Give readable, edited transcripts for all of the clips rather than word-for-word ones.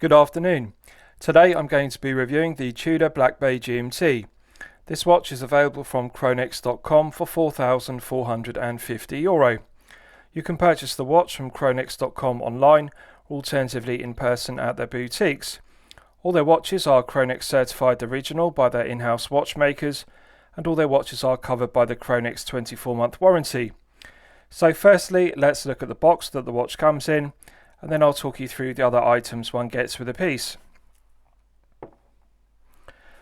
Good afternoon. Today I'm going to be reviewing the Tudor Black Bay GMT. This watch is available from Chronex.com for €4,450. You can purchase the watch from Chronex.com online, or alternatively in person at their boutiques. All their watches are Chronex certified original by their in-house watchmakers, and all their watches are covered by the Chronex 24-month warranty. So firstly, let's look at the box that the watch comes in, and then I'll talk you through the other items one gets with a piece.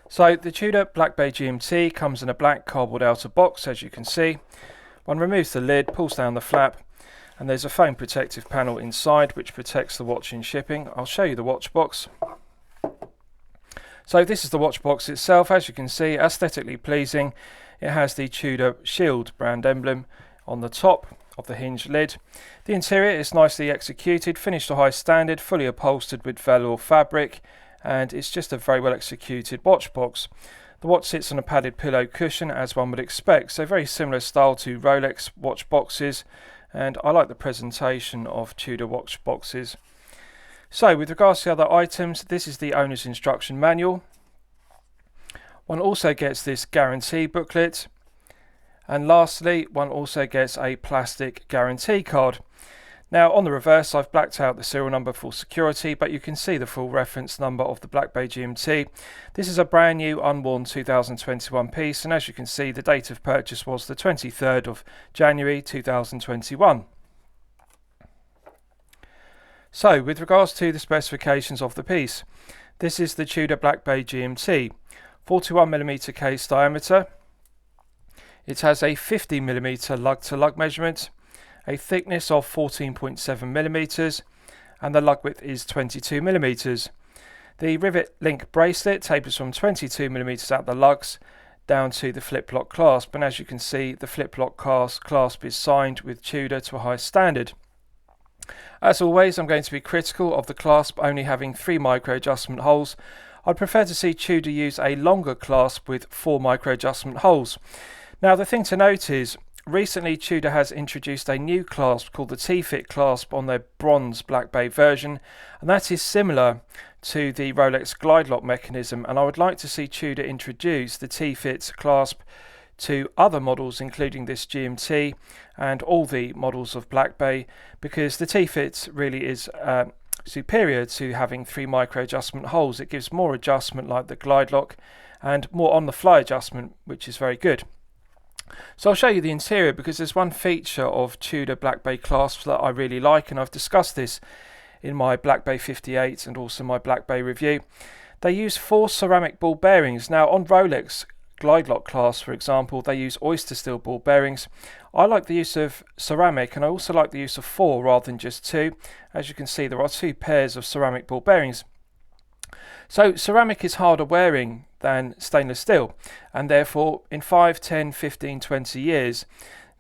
So the Tudor Black Bay GMT comes in a black cardboard outer box, as you can see. One removes the lid, pulls down the flap, and there's a foam protective panel inside which protects the watch in shipping. I'll show you the watch box. So this is the watch box itself. As you can see, aesthetically pleasing. It has the Tudor Shield brand emblem on the top of the hinged lid. The interior is nicely executed, finished to high standard, fully upholstered with velour fabric, and it's just a very well executed watch box. The watch sits on a padded pillow cushion, as one would expect, so very similar style to Rolex watch boxes, and I like the presentation of Tudor watch boxes. So with regards to the other items, this is the owner's instruction manual. One also gets this guarantee booklet, and lastly one also gets a plastic guarantee card. Now on the reverse I've blacked out the serial number for security, but you can see the full reference number of the Black Bay GMT. This is a brand new unworn 2021 piece, and as you can see the date of purchase was the 23rd of January 2021. So with regards to the specifications of the piece, this is the Tudor Black Bay GMT, 41mm case diameter. It has a 50mm lug-to-lug measurement, a thickness of 14.7mm, and the lug width is 22mm. The rivet link bracelet tapers from 22mm at the lugs down to the flip lock clasp, and as you can see the flip lock clasp is signed with Tudor to a high standard. As always, I'm going to be critical of the clasp only having 3 micro adjustment holes. I'd prefer to see Tudor use a longer clasp with 4 micro adjustment holes. Now the thing to note is, recently Tudor has introduced a new clasp called the T-Fit clasp on their bronze Black Bay version, and that is similar to the Rolex glide lock mechanism, and I would like to see Tudor introduce the T-Fit clasp to other models including this GMT and all the models of Black Bay, because the T-Fit really is superior to having 3 micro adjustment holes. It gives more adjustment like the glide lock and more on the fly adjustment, which is very good. So I'll show you the interior, because there's one feature of Tudor Black Bay clasps that I really like, and I've discussed this in my Black Bay 58 and also my Black Bay review. They use 4 ceramic ball bearings. Now on Rolex glide lock clasps, for example, they use oyster steel ball bearings. I like the use of ceramic, and I also like the use of 4 rather than just 2. As you can see, there are 2 pairs of ceramic ball bearings. So ceramic is harder wearing than stainless steel, and therefore in 5, 10, 15, 20 years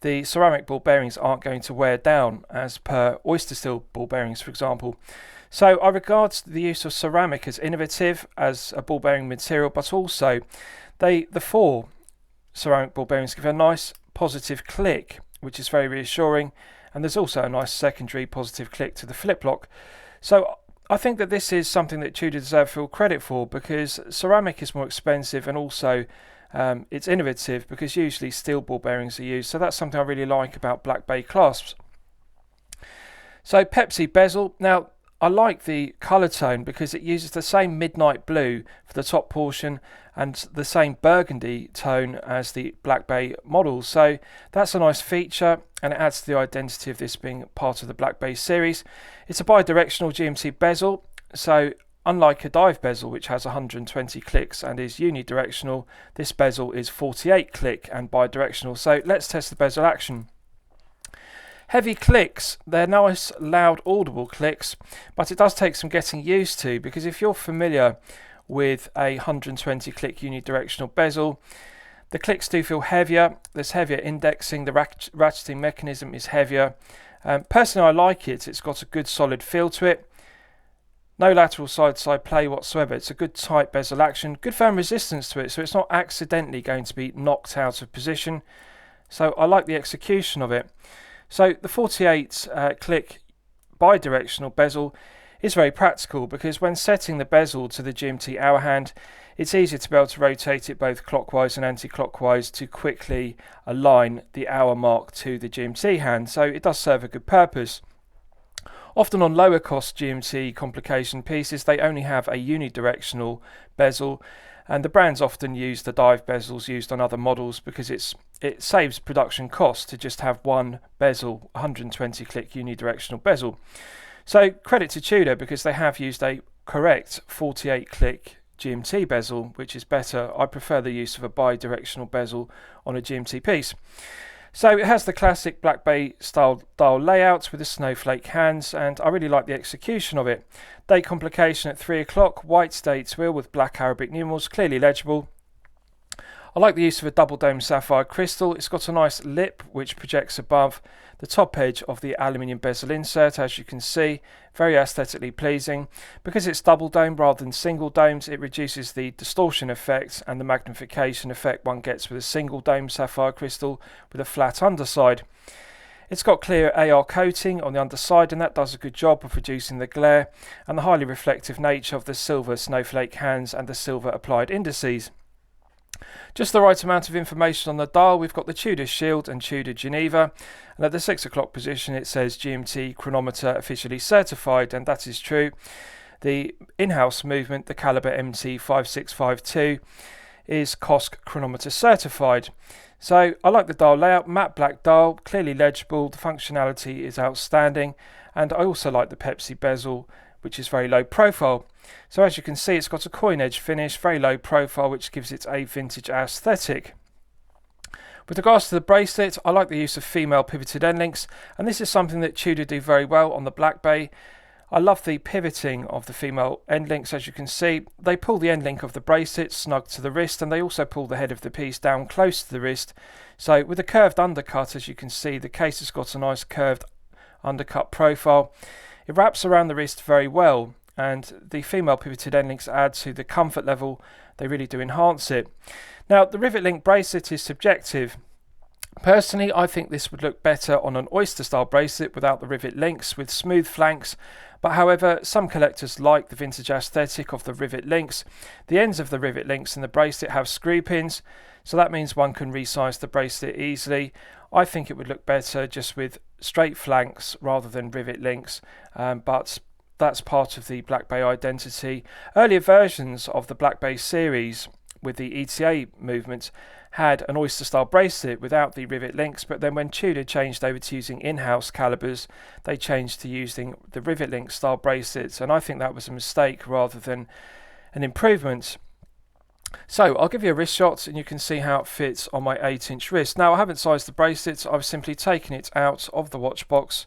the ceramic ball bearings aren't going to wear down as per oyster steel ball bearings, for example. So I regard the use of ceramic as innovative as a ball bearing material, but also the 4 ceramic ball bearings give a nice positive click, which is very reassuring, and there's also a nice secondary positive click to the flip lock. So I think that this is something that Tudor deserve full credit for, because ceramic is more expensive, and also it's innovative because usually steel ball bearings are used. So that's something I really like about Black Bay clasps. So Pepsi bezel. Now I like the colour tone because it uses the same midnight blue for the top portion and the same burgundy tone as the Black Bay models. So that's a nice feature, and it adds to the identity of this being part of the Black Bay series. It's a bi-directional GMT bezel, so unlike a dive bezel which has 120 clicks and is unidirectional, this bezel is 48 click and bi-directional. So let's test the bezel action. Heavy clicks, they're nice loud audible clicks, but it does take some getting used to, because if you're familiar with a 120 click unidirectional bezel, the clicks do feel heavier. There's heavier indexing, the ratcheting mechanism is heavier. Personally I like it, it's got a good solid feel to it. No lateral side-to-side play whatsoever. It's a good tight bezel action, good firm resistance to it, so it's not accidentally going to be knocked out of position. So I like the execution of it. So the 48 click bi-directional bezel, is very practical because when setting the bezel to the GMT hour hand, it's easier to be able to rotate it both clockwise and anti-clockwise to quickly align the hour mark to the GMT hand, so it does serve a good purpose. Often on lower cost GMT complication pieces, they only have a unidirectional bezel, and the brands often use the dive bezels used on other models because it saves production costs to just have one bezel, 120 click unidirectional bezel. So credit to Tudor because they have used a correct 48 click GMT bezel, which is better. I prefer the use of a bi-directional bezel on a GMT piece. So it has the classic Black Bay style dial layout with the snowflake hands, and I really like the execution of it. Day complication at 3 o'clock, white dates wheel with black Arabic numerals, clearly legible. I like the use of a double dome sapphire crystal. It's got a nice lip which projects above the top edge of the aluminium bezel insert, as you can see. Very aesthetically pleasing. Because it's double dome rather than single domes, it reduces the distortion effect and the magnification effect one gets with a single dome sapphire crystal with a flat underside. It's got clear AR coating on the underside, and that does a good job of reducing the glare and the highly reflective nature of the silver snowflake hands and the silver applied indices. Just the right amount of information on the dial. We've got the Tudor Shield and Tudor Geneva, and at the 6 o'clock position it says GMT chronometer officially certified, and that is true. The in-house movement, the caliber MT5652, is COSC chronometer certified. So I like the dial layout, matte black dial, clearly legible, the functionality is outstanding, and I also like the Pepsi bezel, which is very low profile. So as you can see, it's got a coin edge finish, very low profile, which gives it a vintage aesthetic. With regards to the bracelet, I like the use of female pivoted end links, and this is something that Tudor do very well on the Black Bay. I love the pivoting of the female end links. As you can see, they pull the end link of the bracelet snug to the wrist, and they also pull the head of the piece down close to the wrist. So with a curved undercut, as you can see, the case has got a nice curved undercut profile. It wraps around the wrist very well, and the female pivoted end links add to the comfort level. They really do enhance it. Now, the rivet link bracelet is subjective. Personally, I think this would look better on an oyster style bracelet without the rivet links with smooth flanks, but however, some collectors like the vintage aesthetic of the rivet links. The ends of the rivet links in the bracelet have screw pins, so that means one can resize the bracelet easily. I think it would look better just with straight flanks rather than rivet links, but that's part of the Black Bay identity. Earlier versions of the Black Bay series with the ETA movement had an oyster style bracelet without the rivet links, but then when Tudor changed over to using in-house calibers, they changed to using the rivet link style bracelets, and I think that was a mistake rather than an improvement. So I'll give you a wrist shot and you can see how it fits on my 8-inch wrist. Now, I haven't sized the bracelet, I've simply taken it out of the watch box,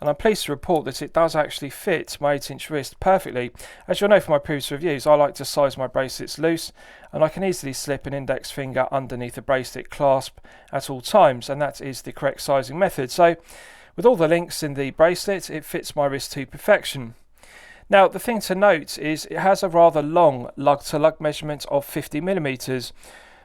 and I'm pleased to report that it does actually fit my 8-inch wrist perfectly. As you'll know from my previous reviews, I like to size my bracelets loose, and I can easily slip an index finger underneath the bracelet clasp at all times, and that is the correct sizing method. So with all the links in the bracelet, it fits my wrist to perfection. Now, the thing to note is it has a rather long lug-to-lug measurement of 50mm.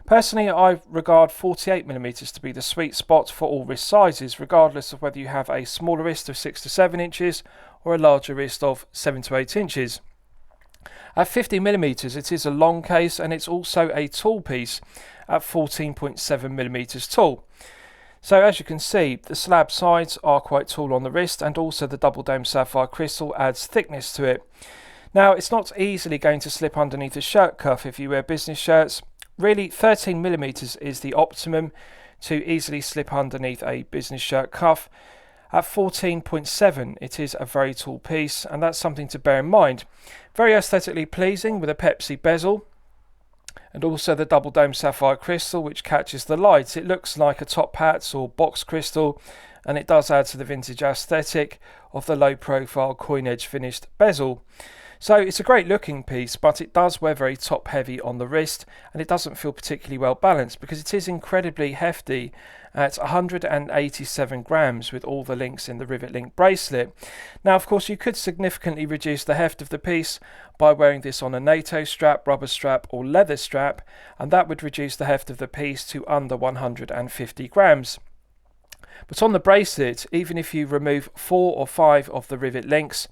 Personally, I regard 48mm to be the sweet spot for all wrist sizes, regardless of whether you have a smaller wrist of 6 to 7 inches or a larger wrist of 7 to 8 inches. At 50mm, it is a long case, and it's also a tall piece at 14.7mm tall. So as you can see, the slab sides are quite tall on the wrist, and also the double dome sapphire crystal adds thickness to it. Now, it's not easily going to slip underneath a shirt cuff if you wear business shirts. Really, 13mm is the optimum to easily slip underneath a business shirt cuff. At 14.7, it is a very tall piece, and that's something to bear in mind. Very aesthetically pleasing with a Pepsi bezel, and also the double dome sapphire crystal, which catches the light. It looks like a top hat or box crystal, and it does add to the vintage aesthetic of the low profile coin edge finished bezel. So it's a great looking piece, but it does wear very top heavy on the wrist, and it doesn't feel particularly well balanced because it is incredibly hefty at 187 grams with all the links in the rivet link bracelet. Now, of course, you could significantly reduce the heft of the piece by wearing this on a NATO strap, rubber strap or leather strap, and that would reduce the heft of the piece to under 150 grams. But on the bracelet, even if you remove 4 or 5 of the rivet links,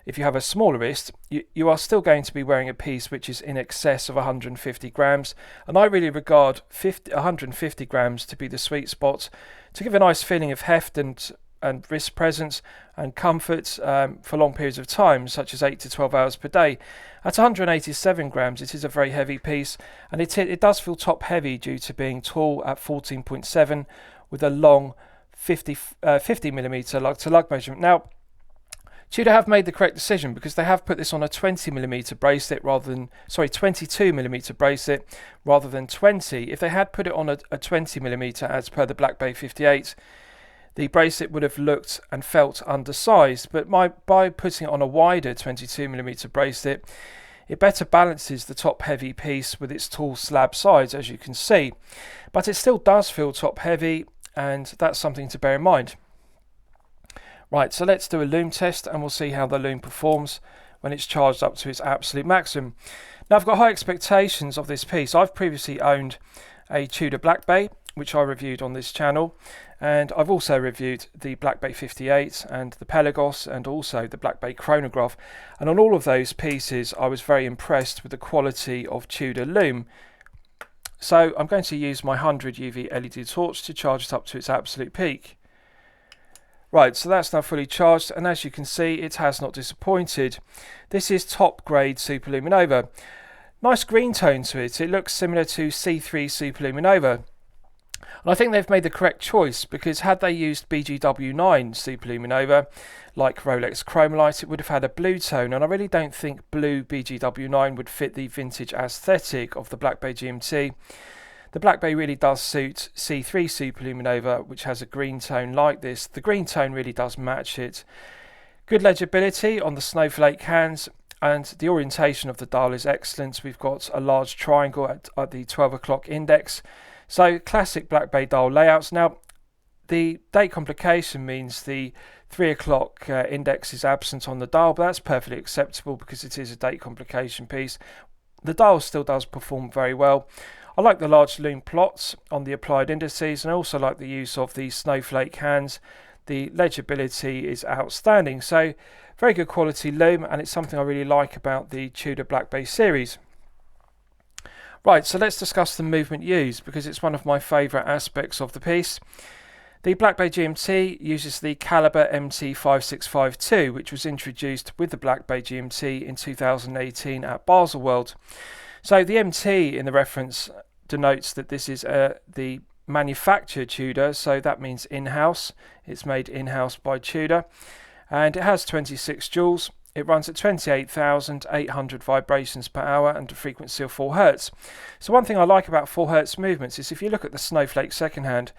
if you have a smaller wrist, you are still going to be wearing a piece which is in excess of 150 grams. And I really regard 150 grams to be the sweet spot to give a nice feeling of heft and wrist presence and comfort for long periods of time, such as 8 to 12 hours per day. At 187 grams, it is a very heavy piece, and it does feel top heavy due to being tall at 14.7 with a long 50mm lug to lug measurement. Now, Tudor have made the correct decision because they have put this on a 20mm bracelet rather than, 22mm bracelet rather than 20. If they had put it on a 20mm as per the Black Bay 58, the bracelet would have looked and felt undersized, but by putting it on a wider 22mm bracelet, it better balances the top heavy piece with its tall slab sides, as you can see. But it still does feel top heavy, and that's something to bear in mind. Right, so let's do a loom test and we'll see how the loom performs when it's charged up to its absolute maximum. Now, I've got high expectations of this piece. I've previously owned a Tudor Black Bay, which I reviewed on this channel, and I've also reviewed the Black Bay 58 and the Pelagos and also the Black Bay chronograph, and on all of those pieces I was very impressed with the quality of Tudor loom. So I'm going to use my 100 UV LED torch to charge it up to its absolute peak. Right, so that's now fully charged, and as you can see, it has not disappointed. This is top grade Superluminova. Nice green tone to it. It looks similar to C3 Superluminova. And I think they've made the correct choice, because had they used BGW9 Superluminova, like Rolex Chromalight, it would have had a blue tone, and I really don't think blue BGW9 would fit the vintage aesthetic of the Black Bay GMT. The Black Bay really does suit C3 Superluminova, which has a green tone like this. The green tone really does match it. Good legibility on the snowflake hands, and the orientation of the dial is excellent. We've got a large triangle at the 12 o'clock index. So classic Black Bay dial layouts. Now, the date complication means the 3 o'clock index is absent on the dial, but that's perfectly acceptable because it is a date complication piece. The dial still does perform very well. I like the large loom plots on the applied indices, and I also like the use of the snowflake hands. The legibility is outstanding, so very good quality loom, and it's something I really like about the Tudor Black Bay series. Right, so let's discuss the movement used, because it's one of my favourite aspects of the piece. The Black Bay GMT uses the caliber MT5652, which was introduced with the Black Bay GMT in 2018 at Basel World. So the MT in the reference denotes that this is the manufactured Tudor, so that means in-house. It's made in-house by Tudor, and it has 26 joules. It runs at 28,800 vibrations per hour and a frequency of 4 Hz. So one thing I like about 4 Hz movements is if you look at the snowflake second hand,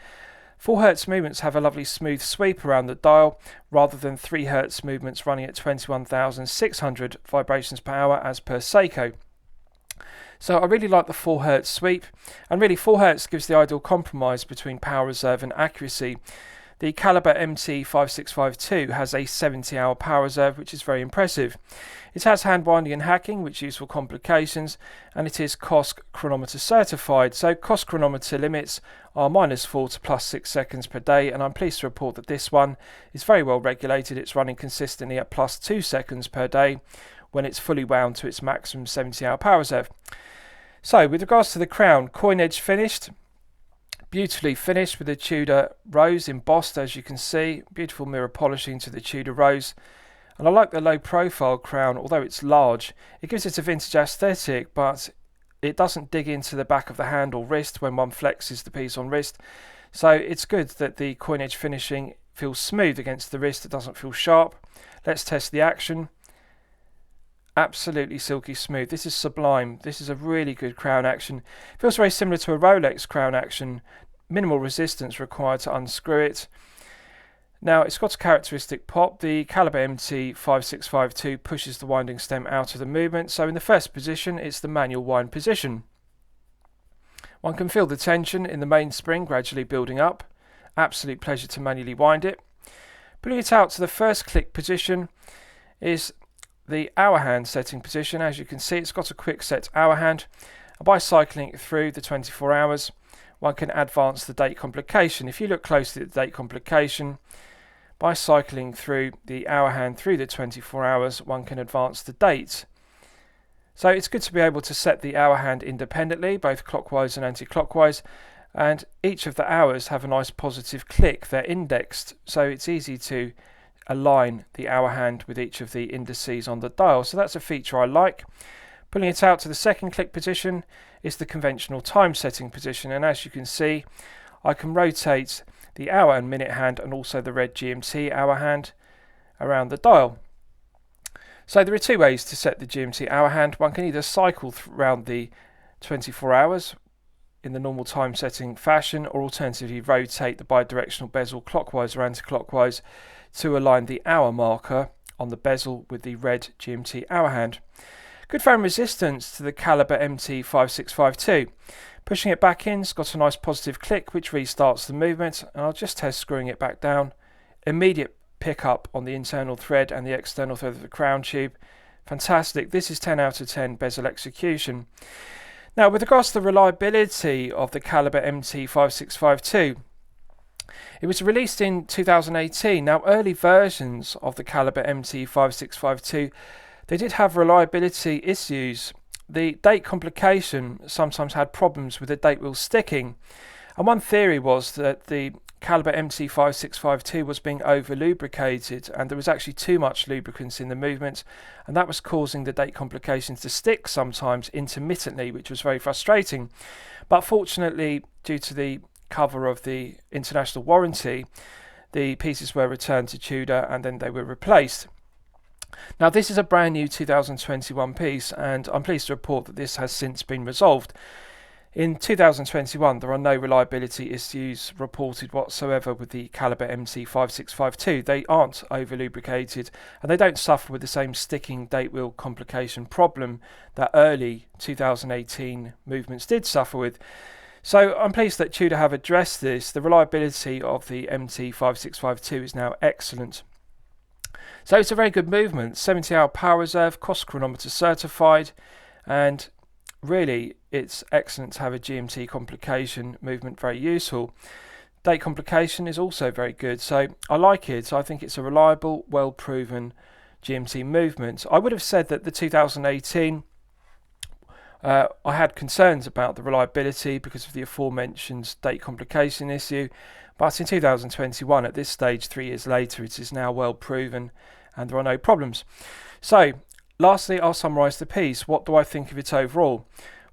4 Hz movements have a lovely smooth sweep around the dial rather than 3 Hz movements running at 21,600 vibrations per hour as per Seiko. So I really like the 4 Hz sweep, and really 4 Hz gives the ideal compromise between power reserve and accuracy. The caliber MT5652 has a 70-hour power reserve, which is very impressive. It has hand winding and hacking, which is useful complications, and it is COSC chronometer certified. So COSC chronometer limits are -4 to +6 seconds per day, and I'm pleased to report that this one is very well regulated. It's running consistently at +2 seconds per day when it's fully wound to its maximum 70-hour power reserve. So with regards to the crown, coin edge finished. Beautifully finished with the Tudor rose embossed, as you can see. Beautiful mirror polishing to the Tudor rose. And I like the low profile crown, although it's large. It gives it a vintage aesthetic, but it doesn't dig into the back of the hand or wrist when one flexes the piece on wrist. So it's good that the coin edge finishing feels smooth against the wrist. It doesn't feel sharp. Let's test the action. Absolutely silky smooth. This is sublime. This is a really good crown action. Feels very similar to a Rolex crown action. Minimal resistance required to unscrew it. Now it's got a characteristic pop. The caliber MT5652 pushes the winding stem out of the movement. So in the first position, it's the manual wind position. One can feel the tension in the mainspring gradually building up. Absolute pleasure to manually wind it. Putting it out to the first click position is the hour hand setting position. As you can see, it's got a quick set hour hand, and by cycling it through the 24 hours, one can advance the date complication. If you look closely at the date complication, by cycling through the hour hand through the 24 hours, one can advance the date. So it's good to be able to set the hour hand independently, both clockwise and anti-clockwise, and each of the hours have a nice positive click. They're indexed, so it's easy to align the hour hand with each of the indices on the dial. So that's a feature I like. Pulling it out to the second click position is the conventional time setting position, and as you can see, I can rotate the hour and minute hand and also the red GMT hour hand around the dial. So there are two ways to set the GMT hour hand. One can either cycle around the 24 hours in the normal time setting fashion, or alternatively rotate the bidirectional bezel clockwise or anti-clockwise to align the hour marker on the bezel with the red GMT hour hand. Good foam resistance to the caliber MT5652. Pushing it back in, it's got a nice positive click which restarts the movement, and I'll just test screwing it back down. Immediate pickup on the internal thread and the external thread of the crown tube. Fantastic. This is 10 out of 10 bezel execution. Now, with regards to the reliability of the caliber MT5652, it was released in 2018. Now, early versions of the caliber MT5652, they did have reliability issues. The date complication sometimes had problems with the date wheel sticking, and one theory was that the caliber MT5652 was being over lubricated and there was actually too much lubricants in the movement, and that was causing the date complications to stick sometimes intermittently, which was very frustrating. But fortunately, due to the cover of the international warranty, the pieces were returned to Tudor and then they were replaced. Now, this is a brand new 2021 piece, and I'm pleased to report that this has since been resolved. In 2021, there are no reliability issues reported whatsoever with the caliber MT5652. They aren't over lubricated and they don't suffer with the same sticking date wheel complication problem that early 2018 movements did suffer with. So I'm pleased that Tudor have addressed this. The reliability of the MT5652 is now excellent. So it's a very good movement, 70-hour power reserve, cost chronometer certified, and really it's excellent to have a GMT complication movement, very useful. Date complication is also very good, so I like it. I think it's a reliable, well-proven GMT movement. I would have said that the 2018, I had concerns about the reliability because of the aforementioned date complication issue, but in 2021, at this stage, 3 years later, it is now well proven and there are no problems. So, lastly, I'll summarise the piece. What do I think of it overall?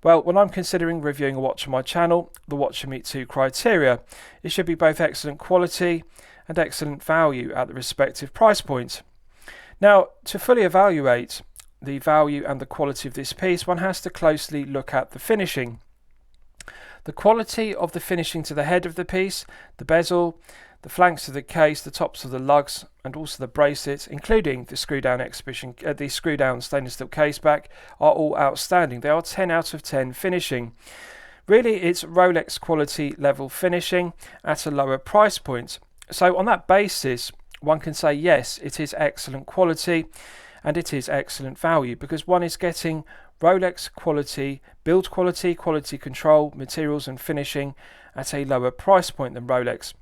Well, when I'm considering reviewing a watch on my channel, the watch should meet 2 criteria. It should be both excellent quality and excellent value at the respective price points. Now, to fully evaluate the value and the quality of this piece, one has to closely look at the finishing. The quality of the finishing to the head of the piece, the bezel, the flanks of the case, the tops of the lugs, and also the bracelet, including the screw-down stainless steel case back, are all outstanding. They are 10 out of 10 finishing. Really, it's Rolex quality level finishing at a lower price point. So on that basis, one can say yes, it is excellent quality and it is excellent value, because one is getting Rolex quality, build quality, quality control, materials and finishing at a lower price point than Rolex.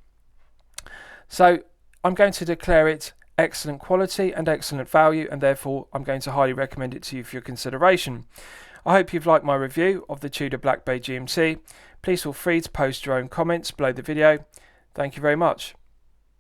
So I'm going to declare it excellent quality and excellent value, and therefore I'm going to highly recommend it to you for your consideration. I hope you've liked my review of the Tudor Black Bay GMT. Please feel free to post your own comments below the video. Thank you very much.